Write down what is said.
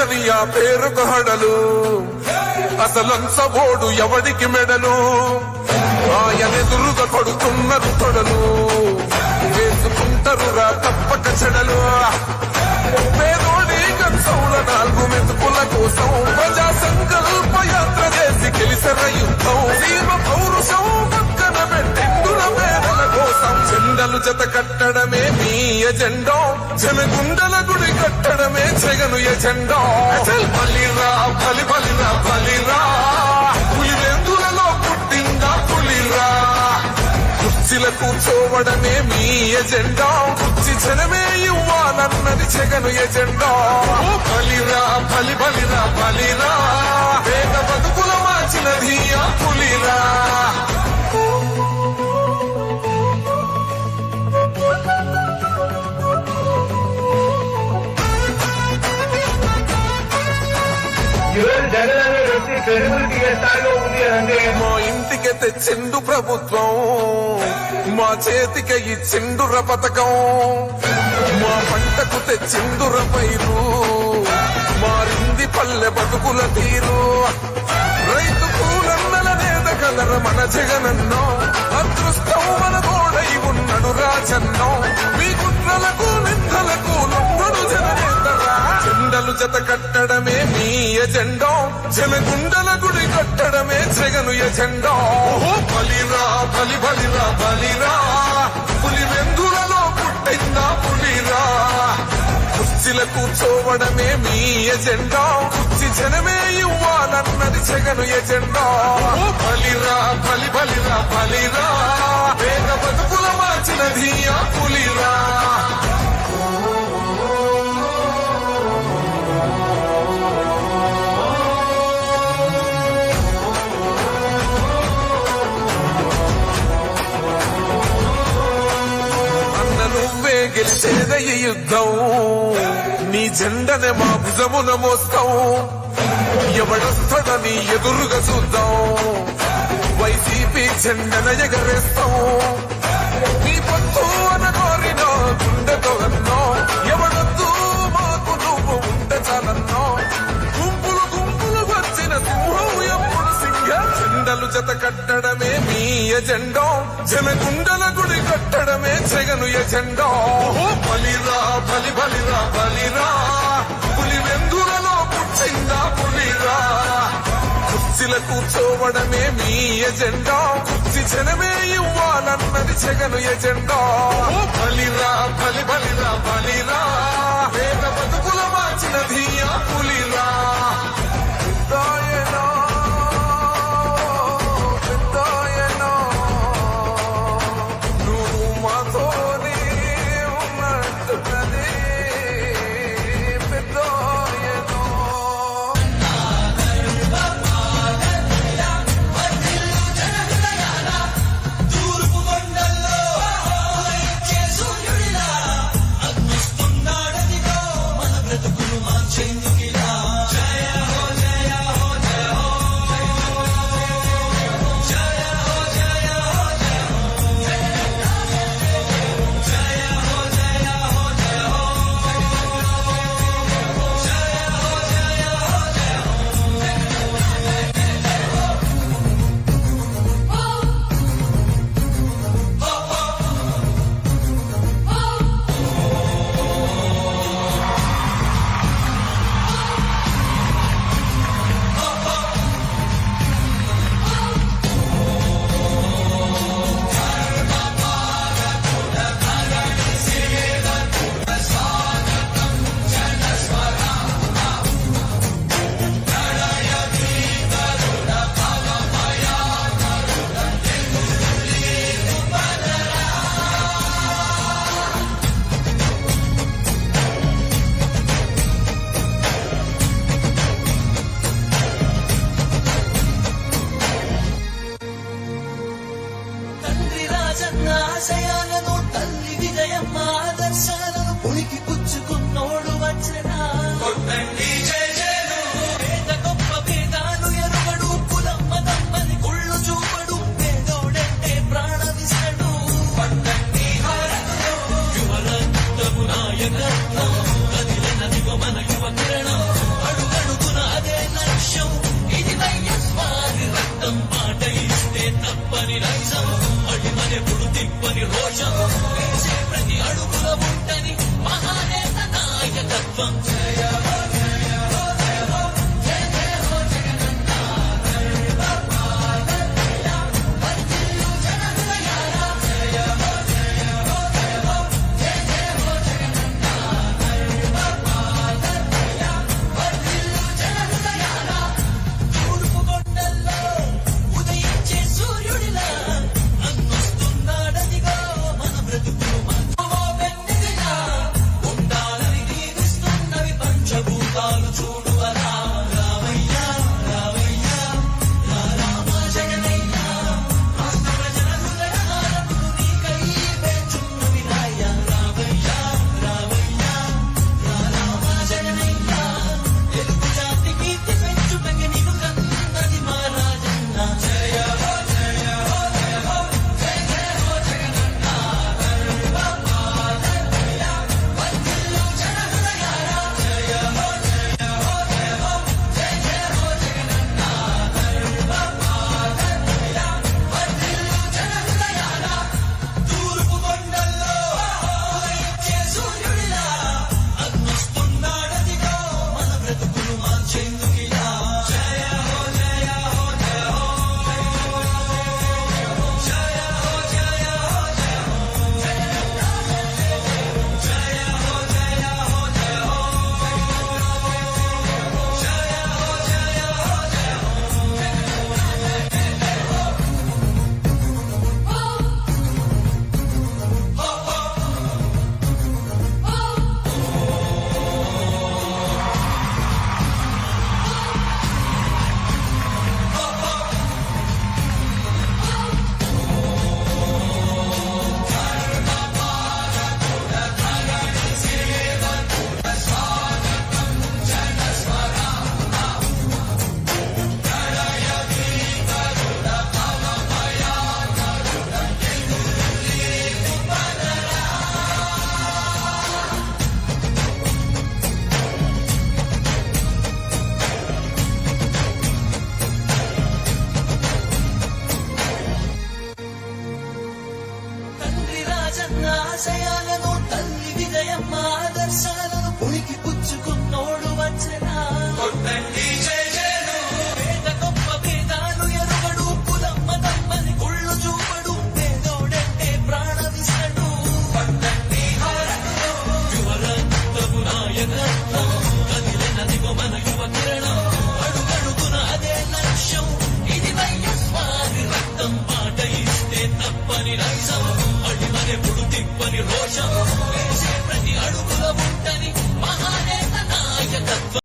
చెరగని ఆ పేరుకు హడలు, అసలంచబోడు ఎవడికి మెడలు, ఆయనెదురుగా కొడుతున్నారు తొడలు, వేసుకుంటారు రా తప్పక చెడలు. పేదోడి కంచౌల 4 మెతుకుల కోసం ప్రజా సంకల్ప యాత్ర చేసి గెలిసిన యుద్ధం, సీమ పౌరుషం పక్కన పెట్టెండుల పేదల కోసం. జెండలు జత కట్టడమే మీ ఎజెండా, జనగుండల గుడి కట్టడమే జగను ఎజెండా. బలిరా బలి బలిరా బలిరా, పులివెందులలో పుట్టిందా పులిరా. కుర్చీల కూర్చోవడమే మీ ఎజెండా, కుర్చీ జనమే ఇవ్వాలన్నది జగను ఎజెండా. బలిరా బలి బలిరా బలిరా, పేద బతుకుల మార్చినది ఆ పులిరా. మా ఇంటికి తెచ్చిండు ప్రభుత్వం, మా చేతికి ఇచ్చిండుర పథకం, మా పంటకు తెచ్చిండుర పైరు, మారింది పల్లె బతుకుల తీరు. రైతు కూలన్నల నేత కలర మన జగనన్నో, అదృష్టం మన గోడై ఉన్నడు రాజన్నో. మీ కుట్రలకు నిందలకు లొంగడు జననేతరా. జెండలు జత కట్టడమే మీ ఎజెండా, జనగుండల గుడి కట్టడమే జగను ఎజెండా. బలిరా బలి బలిరా బలిరా, పులివెందులలో పుట్టిందా పులిరా. కుర్చీల కూర్చోవడమే మీ ఎజెండా, కుర్చీ జనమే ఇవ్వాలన్నది జగను ఎజెండా. బలిరా బలి బలిరా బలిరా, పేద బతుకుల మార్చినది ఆ పులిరా. గెలిచేదే ఈ యుద్ధం, నీ జెండనే మా భుజమున మోస్తాం. ఎవడొస్తాడని ఎదురుగా చూద్దాం, వైసీపీ జెండన ఎగరేస్తాం. నీ పొత్తు అనగోరినో గుండెతో అన్నో, ఎవడొద్దు మాకు నువ్వు ఉంటే చాలన్నో. గుంపులు గుంపులు వచ్చిన సింహం ఎప్పుడు సింహ. జెండలు జత కట్టడమే మీ ఎజెండా, జనగుండల గుడి కట్టడమే జగను ఎజెండా. బలిరా బలి బలిరా బలిరా, పులివెందులలో పుట్టిందా పులిరా. కుర్చీల కూర్చోవడమే మీ ఎజెండా, కుర్చీ జనమే ఇవ్వాలన్నది జగను ఎజెండా. బలిరా బలి బలిరా బలిరా, పేద బతుకుల మార్చినది ఆ పులిరా. మరెప్పుడు తిప్పని రోషం వేసే ప్రతి అడుగుల ఉంటని మహానేత నాయకత్వం జయ హో జయ హో జయ హో జయ జయ హో జగనన్న దైవమానయ్య వర్ధిల్లు జనహృదయాల జయ హో జయ హో జయ హో జయ జయ హో జగనన్న దైవమానయ్య వర్ధిల్లు జనహృదయాల తూర్పు కొండల్లో ఉదయించే సూర్యుడిలా అన్నొస్తున్నాడదిగో మన బ్రతుకులు మనో వెన్నెదిలా ఉండాలని దీవిస్తున్నవి పంచభూతాలు చూడు అలా రామయ్య రామయ్య రామ జగనయ్య రాష్ట్ర ప్రజల హృదయాలను నీకై పెంచున్నవి రాయ రామయ్య రామయ్య రామ జగనయ్య తెలుగు జాతి కీర్తి పెంచుటకి నీకు కన్నది మా రాజన్న జయ హో జయ హో జయ హో జయ జయ హో జగనన్న దైవమానయ్య వర్ధిల్లు జనహృదయాల జయ హో జయ హో జయ హో జయ జయ హో జగనన్న దైవమానయ్య వర్ధిల్లు జనహృదయాల తూర్పు కొండల్లో ఉదయించే సూర్యుడిలా అన్నొస్తున్నాడదిగో మన బ్రతుకులు మార్చేందుకిలా జయ హో జయ హో జయ హో జయ హో జయ హో జయ హో జయ హో జయ హో జయ హో తండ్రి రాజన్న ఆశయాలను తల్లి విజయమ్మ ఆదర్శాలను పుణికి పుచ్చుకున్నోడు వచ్చనా పేద గొప్ప భేదాలు ఎరుగడు కులమ్మ తమ్మని కుళ్ళు చూపడు పేదోడంటే ప్రాణమిస్తడు యువరక్తపు నాయకత్వం కదిలినదిగో మన యువ కిరణం అడుగడుగున అదే లక్ష్యం ఇది వైఎస్వారి రక్తం పాట ఇస్తే తప్పని నైజం అడిమరెప్పుడు తిప్పని రోషం వేసే